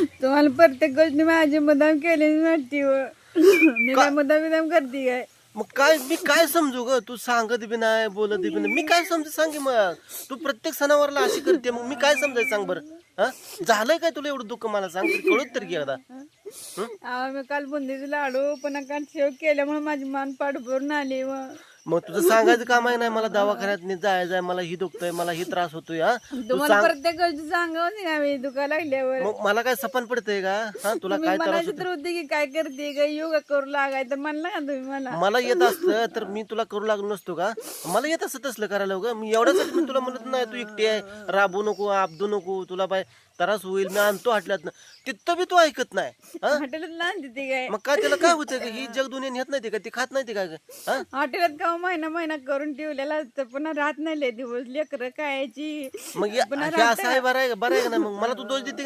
तुम्हाला प्रत्येक गोष्टी माझी मुद्दाम केलेली वाटते व. मी काय मुद्दाम करते काय? मग काय मी काय समजू ग? तू सांगत बी नाही बोलत बी नाही, मी काय समजू सांग की मग. तू प्रत्येक सणावारला अशी करते, मग मी काय समजायचं सांग बरं. हा झालंय काय तुला एवढं दुःख मला सांग तरी, कळत तरी घे आता. मी काल बुंदीचे लाडू पुन्हा काल शेव केल्यामुळे माझी मान पाठ भरून आली व. मग तुझं सांगायचं काम आहे नाही मला दवाखान्यात जायचंय, मला ही दुखतंय, मला ही त्रास होतोय. हा तू तुम्हाला प्रत्येक गोष्टी सांगावं नाही आम्ही दुखायला लागल्यावर. मग मला काय सपन पडतंय का? हा तुला तुम्ही काय त्रास म्हणायचं होतोय? तर होते की काय करते काय योगा करू लागायचं म्हणलं का तुम्ही मला? मला येत असतं तर मी तुला करू लागलो नसतो का? मला येत असत तसलं करायला ग. मी एवढ्यासाठी मी तुला म्हणत नाही तू एकटी आहे, राबू नको, आपदू नको, तुला बाय त्रास होईल, मी आणतो हाटल्यात. तिथं बी तू ऐकत नाही. हा हॉटेलात लहान तिथे काय? मग काय त्याला काय होतंय का? ही जग दुनिया नेत नाही का? ती खात नाही का? हा हॉटेलात का महिना करून ठेवलेला असतं पुन्हा राहत नाही लय दिवस लेकरं खायची. मग हे असं आहे, बरं आहे का नाही? मग मला तू दोष देते